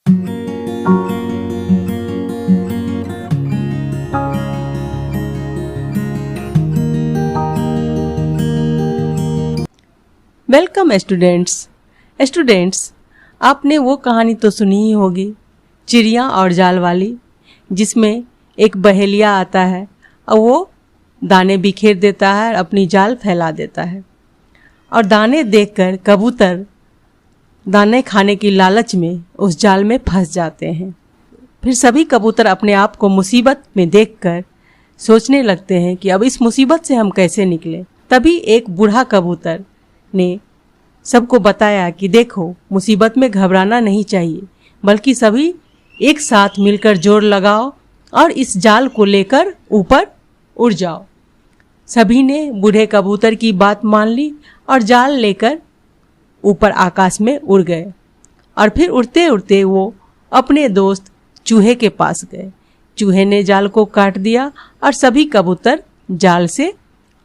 Welcome students, आपने वो कहानी तो सुनी ही होगी, चिड़िया और जाल वाली, जिसमें एक बहेलिया आता है और वो दाने बिखेर देता है और अपनी जाल फैला देता है और दाने देखकर कबूतर दाने खाने की लालच में उस जाल में फंस जाते हैं। फिर सभी कबूतर अपने आप को मुसीबत में देखकर सोचने लगते हैं कि अब इस मुसीबत से हम कैसे निकलें। तभी एक बूढ़ा कबूतर ने सबको बताया कि देखो, मुसीबत में घबराना नहीं चाहिए, बल्कि सभी एक साथ मिलकर जोर लगाओ और इस जाल को लेकर ऊपर उड़ जाओ। सभी ने बूढ़े कबूतर की बात मान ली और जाल लेकर ऊपर आकाश में उड़ गए और फिर उड़ते उड़ते वो अपने दोस्त चूहे के पास गए। चूहे ने जाल को काट दिया और सभी कबूतर जाल से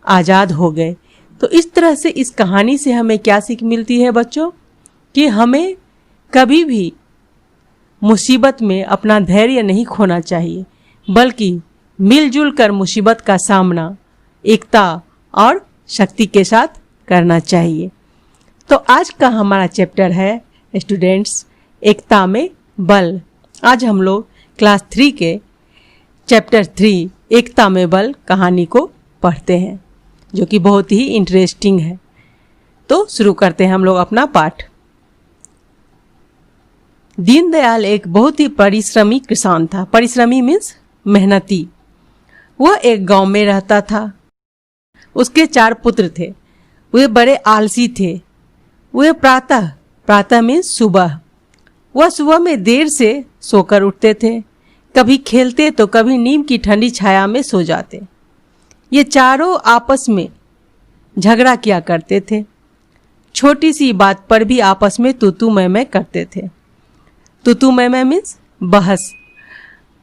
आज़ाद हो गए। तो इस तरह से इस कहानी से हमें क्या सीख मिलती है बच्चों, कि हमें कभी भी मुसीबत में अपना धैर्य नहीं खोना चाहिए, बल्कि मिलजुल कर मुसीबत का सामना एकता और शक्ति के साथ करना चाहिए। तो आज का हमारा चैप्टर है स्टूडेंट्स, एकता में बल। आज हम लोग क्लास 3 के चैप्टर 3 एकता में बल कहानी को पढ़ते हैं, जो कि बहुत ही इंटरेस्टिंग है। तो शुरू करते हैं हम लोग अपना पाठ। दीनदयाल एक बहुत ही परिश्रमी किसान था। परिश्रमी मीन्स मेहनती। वह एक गांव में रहता था। उसके 4 पुत्र थे। वे बड़े आलसी थे। वे प्रातः मीन्स सुबह, वह सुबह में देर से सोकर उठते थे। कभी खेलते तो कभी नीम की ठंडी छाया में सो जाते। ये चारों आपस में झगड़ा किया करते थे। छोटी सी बात पर भी आपस में तू मैं करते थे। तू मैं मीन्स बहस।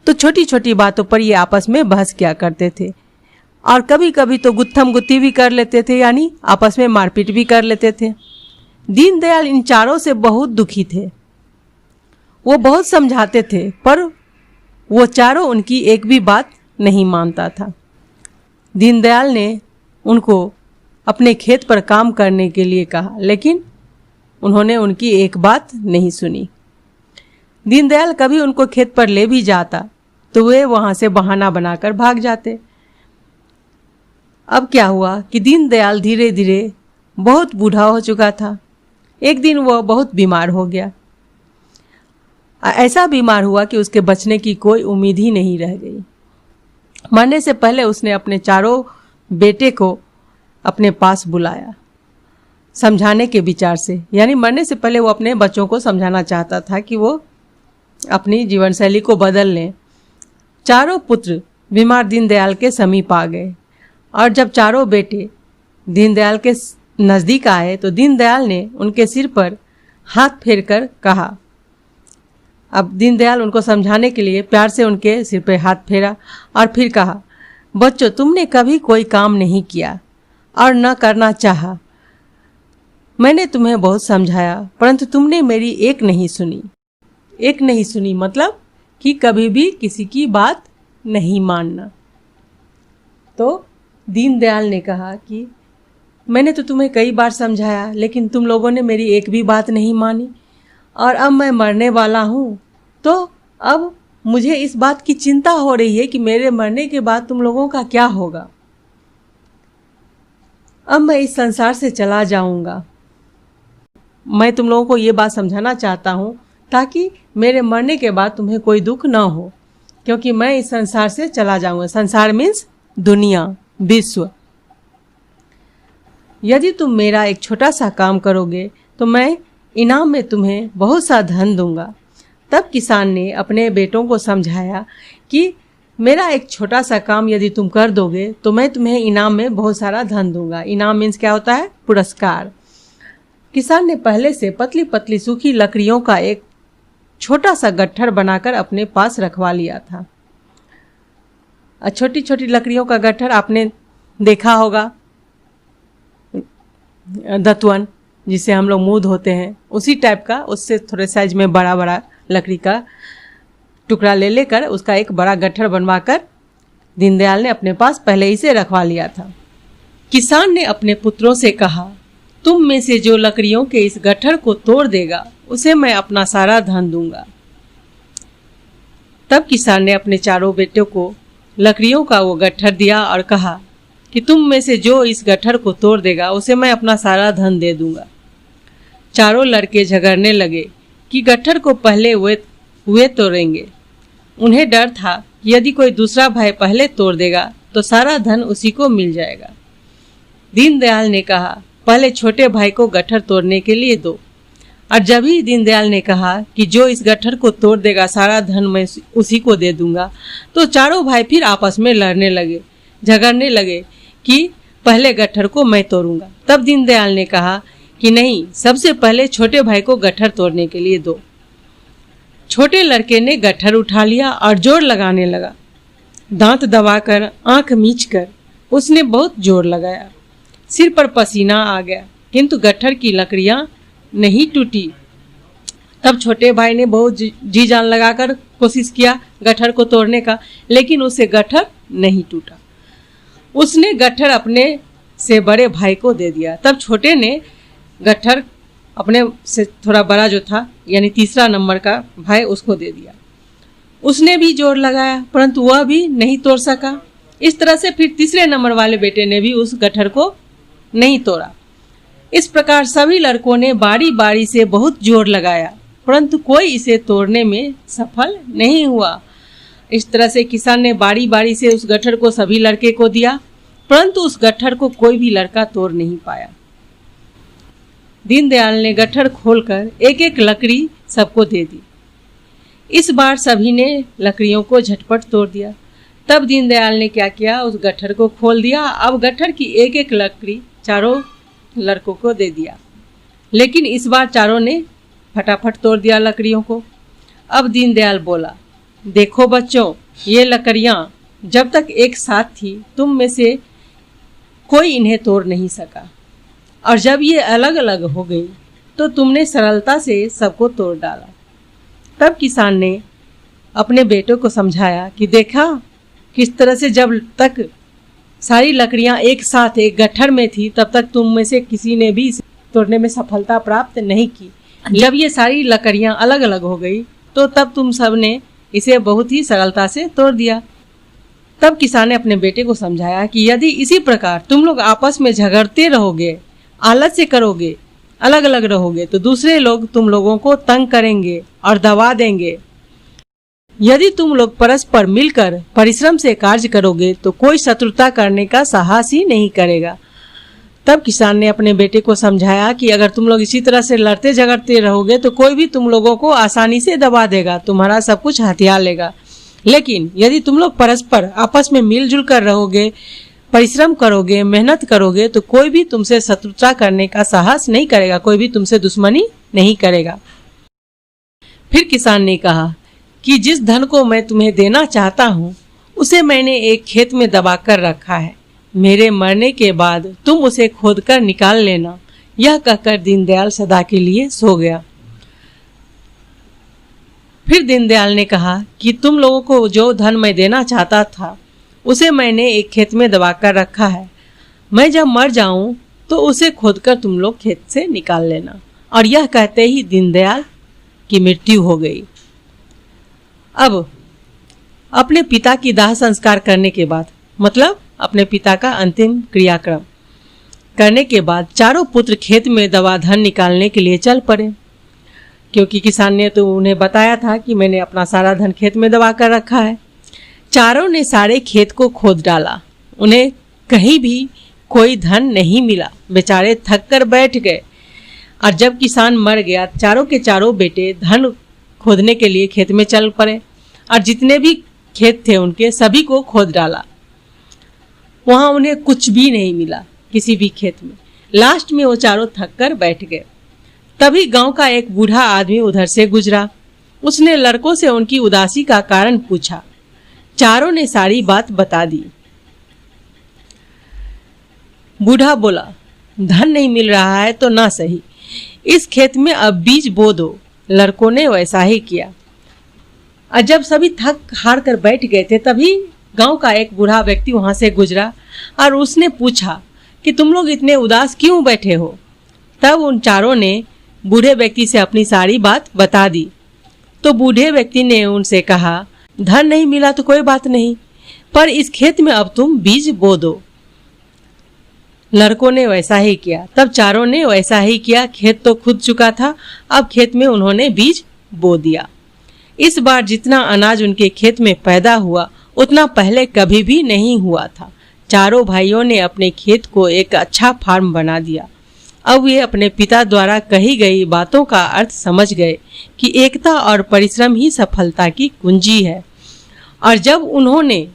तो छोटी छोटी बातों पर ये आपस में बहस किया करते थे और कभी कभी तो गुत्थम गुत्ती भी कर लेते थे, यानी आपस में मारपीट भी कर लेते थे। दीनदयाल इन चारों से बहुत दुखी थे। वो बहुत समझाते थे, पर वो चारों उनकी एक भी बात नहीं मानता था। दीनदयाल ने उनको अपने खेत पर काम करने के लिए कहा, लेकिन उन्होंने उनकी एक बात नहीं सुनी। दीनदयाल कभी उनको खेत पर ले भी जाता तो वे वहां से बहाना बनाकर भाग जाते। अब क्या हुआ कि दीनदयाल धीरे धीरे बहुत बूढ़ा हो चुका था। एक दिन वह बहुत बीमार हो गया। ऐसा बीमार हुआ कि उसके बचने की कोई उम्मीद ही नहीं रह गई। मरने से पहले उसने अपने चारों बेटे को अपने पास बुलाया समझाने के विचार से, यानी मरने से पहले वो अपने बच्चों को समझाना चाहता था कि वो अपनी जीवन शैली को बदल लें। चारों पुत्र बीमार दीनदयाल के समीप आ गए और जब चारों बेटे दीनदयाल के नज़दीक आए तो दीनदयाल ने उनके सिर पर हाथ फेरकर कहा। अब दीनदयाल उनको समझाने के लिए प्यार से उनके सिर पर हाथ फेरा और फिर कहा, बच्चों, तुमने कभी कोई काम नहीं किया और न करना चाहा। मैंने तुम्हें बहुत समझाया, परंतु तुमने मेरी एक नहीं सुनी। एक नहीं सुनी मतलब कि कभी भी किसी की बात नहीं मानना। तो दीनदयाल ने कहा कि मैंने तो तुम्हें कई बार समझाया, लेकिन तुम लोगों ने मेरी एक भी बात नहीं मानी और अब मैं मरने वाला हूँ, तो अब मुझे इस बात की चिंता हो रही है कि मेरे मरने के बाद तुम लोगों का क्या होगा। अब मैं इस संसार से चला जाऊंगा। मैं तुम लोगों को ये बात समझाना चाहता हूँ ताकि मेरे मरने के बाद तुम्हें कोई दुख ना हो, क्योंकि मैं इस संसार से चला जाऊंगा। संसार मीन्स दुनिया, विश्व। यदि तुम मेरा एक छोटा सा काम करोगे तो मैं इनाम में तुम्हें बहुत सा धन दूंगा। तब किसान ने अपने बेटों को समझाया कि मेरा एक छोटा सा काम यदि तुम कर दोगे तो मैं तुम्हें इनाम में बहुत सारा धन दूंगा। इनाम मीन्स क्या होता है? पुरस्कार। किसान ने पहले से पतली पतली सूखी लकड़ियों का एक छोटा सा गट्ठर बनाकर अपने पास रखवा लिया था। छोटी छोटी लकड़ियों का गट्ठर आपने देखा होगा, दतवन जिसे हम लोग मुंह धोते हैं, उसी टाइप का, उससे थोड़े साइज में बड़ा बड़ा लकड़ी का टुकड़ा ले लेकर उसका एक बड़ा गट्ठर बनवाकर दीनदयाल ने अपने पास पहले ही से रखवा लिया था। किसान ने अपने पुत्रों से कहा, तुम में से जो लकड़ियों के इस गट्ठर को तोड़ देगा उसे मैं अपना सारा धन दूंगा। तब किसान ने अपने चारों बेटों को लकड़ियों का वो गट्ठर दिया और कहा कि तुम में से जो इस गट्ठर को तोड़ देगा उसे मैं अपना सारा धन दे दूंगा। चारों लड़के झगड़ने लगे कि गट्ठर को पहले वे तोड़ेंगे। उन्हें डर था कि यदि कोई दूसरा भाई पहले तोड़ देगा तो सारा धन उसी को मिल जाएगा। दीनदयाल ने कहा, पहले छोटे भाई को गट्ठर तोड़ने के लिए दो। और जब ही दीनदयाल ने कहा कि जो इस गट्ठर को तोड़ देगा सारा धन मैं उसी को दे दूंगा, तो चारों भाई फिर आपस में लड़ने लगे, झगड़ने लगे कि पहले गट्ठर को मैं तोड़ूंगा। तब दीनदयाल ने कहा कि नहीं, सबसे पहले छोटे भाई को गट्ठर तोड़ने के लिए दो। छोटे लड़के ने गट्ठर उठा लिया और जोर लगाने लगा। दांत दबाकर, आंख मीचकर उसने बहुत जोर लगाया। सिर पर पसीना आ गया, किंतु गट्ठर की लकड़ियां नहीं टूटी। तब छोटे भाई ने बहुत जी जान लगाकर कोशिश किया गट्ठर को तोड़ने का, लेकिन उसे गट्ठर नहीं टूटा। उसने गट्ठर अपने से बड़े भाई को दे दिया। तब छोटे ने गट्ठर अपने से थोड़ा बड़ा जो था, यानी तीसरा नंबर का भाई, उसको दे दिया। उसने भी जोर लगाया, परंतु वह भी नहीं तोड़ सका। इस तरह से फिर तीसरे नंबर वाले बेटे ने भी उस गट्ठर को नहीं तोड़ा। इस प्रकार सभी लड़कों ने बारी बारी से बहुत जोर लगाया, परंतु कोई इसे तोड़ने में सफल नहीं हुआ। इस तरह से किसान ने बारी बारी से उस गट्ठर को सभी लड़के को दिया, परंतु उस गट्ठर को कोई भी लड़का तोड़ नहीं पाया। दीनदयाल ने गट्ठर खोलकर एक एक लकड़ी सबको दे दी। इस बार सभी ने लकड़ियों को झटपट तोड़ दिया। तब दीनदयाल ने क्या किया, उस गट्ठर को खोल दिया। अब गट्ठर की एक एक लकड़ी चारों लड़कों को दे दिया, लेकिन इस बार चारों ने फटाफट तोड़ दिया लकड़ियों को। अब दीनदयाल बोला, देखो बच्चों, ये लकड़ियां जब तक एक साथ थी तुम में से कोई इन्हें तोड़ नहीं सका, और जब ये अलग अलग हो गई तो तुमने सरलता से सबको तोड़ डाला। तब किसान ने अपने बेटों को समझाया कि देखा किस तरह से जब तक सारी लकड़ियां एक साथ एक गट्ठर में थी तब तक तुम में से किसी ने भी इसे तोड़ने में सफलता प्राप्त नहीं की। जब ये सारी लकड़ियां अलग अलग हो गई तो तब तुम सब ने इसे बहुत ही सरलता से तोड़ दिया। तब किसान ने अपने बेटे को समझाया कि यदि इसी प्रकार तुम लोग आपस में झगड़ते रहोगे, आलस्य करोगे, अलग अलग रहोगे, तो दूसरे लोग तुम लोगों को तंग करेंगे और दबा देंगे। यदि तुम लोग परस्पर मिलकर परिश्रम से कार्य करोगे तो कोई शत्रुता करने का साहस ही नहीं करेगा। तब किसान ने अपने बेटे को समझाया कि अगर तुम लोग इसी तरह से लड़ते झगड़ते रहोगे तो कोई भी तुम लोगों को आसानी से दबा देगा, तुम्हारा सब कुछ हथिया लेगा। लेकिन यदि तुम लोग परस्पर आपस में मिलजुल कर रहोगे, परिश्रम करोगे, मेहनत करोगे, तो कोई भी तुमसे शत्रुता करने का साहस नहीं करेगा, कोई भी तुमसे दुश्मनी नहीं करेगा। फिर किसान ने कहा कि जिस धन को मैं तुम्हें देना चाहता हूँ उसे मैंने एक खेत में दबा कर रखा है। मेरे मरने के बाद तुम उसे खोदकर निकाल लेना। यह कहकर दीनदयाल सदा के लिए सो गया। फिर दीनदयाल ने कहा कि तुम लोगों को जो धन मैं देना चाहता था उसे मैंने एक खेत में दबा कर रखा है। मैं जब मर जाऊं तो उसे खोदकर तुम लोग खेत से निकाल लेना। और यह कहते ही दीनदयाल की मृत्यु हो गई। अब अपने पिता की दाह संस्कार करने के बाद, मतलब अपने पिता का अंतिम क्रियाक्रम करने के बाद, चारों पुत्र खेत में दबा धन निकालने के लिए चल पड़े, क्योंकि किसान ने तो उन्हें बताया था कि मैंने अपना सारा धन खेत में दबा कर रखा है। चारों ने सारे खेत को खोद डाला, उन्हें कहीं भी कोई धन नहीं मिला। बेचारे थक कर बैठ गए। और जब किसान मर गया, चारों के चारों बेटे धन खोदने के लिए खेत में चल पड़े और जितने भी खेत थे उनके सभी को खोद डाला। वहां उन्हें कुछ भी नहीं मिला किसी भी खेत में। लास्ट में वो चारों थक कर बैठ गए। तभी गांव का एक बूढ़ा आदमी उधर से गुजरा। उसने लड़कों से उनकी उदासी का कारण पूछा। चारों ने सारी बात बता दी। बूढ़ा बोला, धन नहीं मिल रहा है तो ना सही, इस खेत में अब बीज बो दो। लड़कों ने वैसा ही किया। और जब सभी थक हार कर बैठ गए थे तभी गांव का एक बूढ़ा व्यक्ति वहां से गुजरा और उसने पूछा कि तुम लोग इतने उदास क्यों बैठे हो। तब उन चारों ने बूढ़े व्यक्ति से अपनी सारी बात बता दी। तो बूढ़े व्यक्ति ने उनसे कहा, धन नहीं मिला तो कोई बात नहीं, पर इस खेत में अब तुम बीज बो दो। लड़कों ने वैसा ही किया। तब चारों ने वैसा ही किया। खेत तो खुद चुका था, अब खेत में उन्होंने बीज बो दिया। इस बार जितना अनाज उनके खेत में पैदा हुआ उतना पहले कभी भी नहीं हुआ था। चारों भाइयों ने अपने खेत को एक अच्छा फार्म बना दिया। अब वे अपने पिता द्वारा कही गई बातों का अर्थ समझ गए कि एकता और परिश्रम ही सफलता की कुंजी है। और जब उन्होंने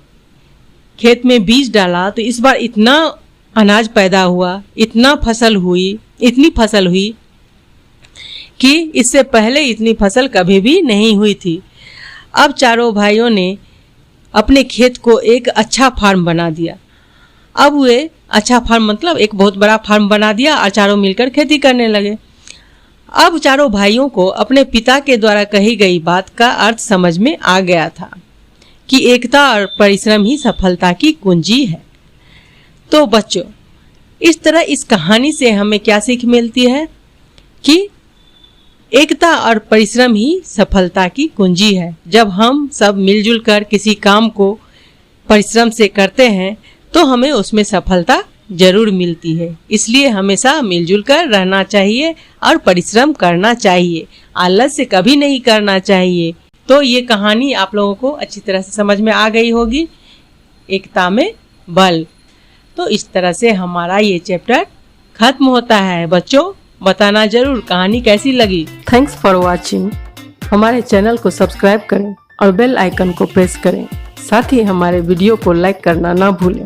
खेत में बीज डाला तो इस बार इतना अनाज पैदा हुआ, इतनी फसल हुई कि इससे पहले इतनी फसल कभी भी नहीं हुई थी। अब चारों भाइयों ने अपने खेत को एक अच्छा फार्म बना दिया। अब वे अच्छा फार्म मतलब एक बहुत बड़ा फार्म बना दिया और चारों मिलकर खेती करने लगे। अब चारों भाइयों को अपने पिता के द्वारा कही गई बात का अर्थ समझ में आ गया था कि एकता और परिश्रम ही सफलता की कुंजी है। तो बच्चों, इस तरह इस कहानी से हमें क्या सीख मिलती है कि एकता और परिश्रम ही सफलता की कुंजी है। जब हम सब मिलजुल कर किसी काम को परिश्रम से करते हैं तो हमें उसमें सफलता जरूर मिलती है। इसलिए हमेशा मिलजुल कर रहना चाहिए और परिश्रम करना चाहिए, आलस से कभी नहीं करना चाहिए। तो ये कहानी आप लोगों को अच्छी तरह से समझ में आ गई होगी, एकता में बल। तो इस तरह से हमारा ये चैप्टर खत्म होता है। बच्चों, बताना जरूर कहानी कैसी लगी। Thanks for watching. हमारे चैनल को सब्सक्राइब करें और बेल आइकन को प्रेस करें। साथ ही हमारे वीडियो को लाइक करना ना भूलें।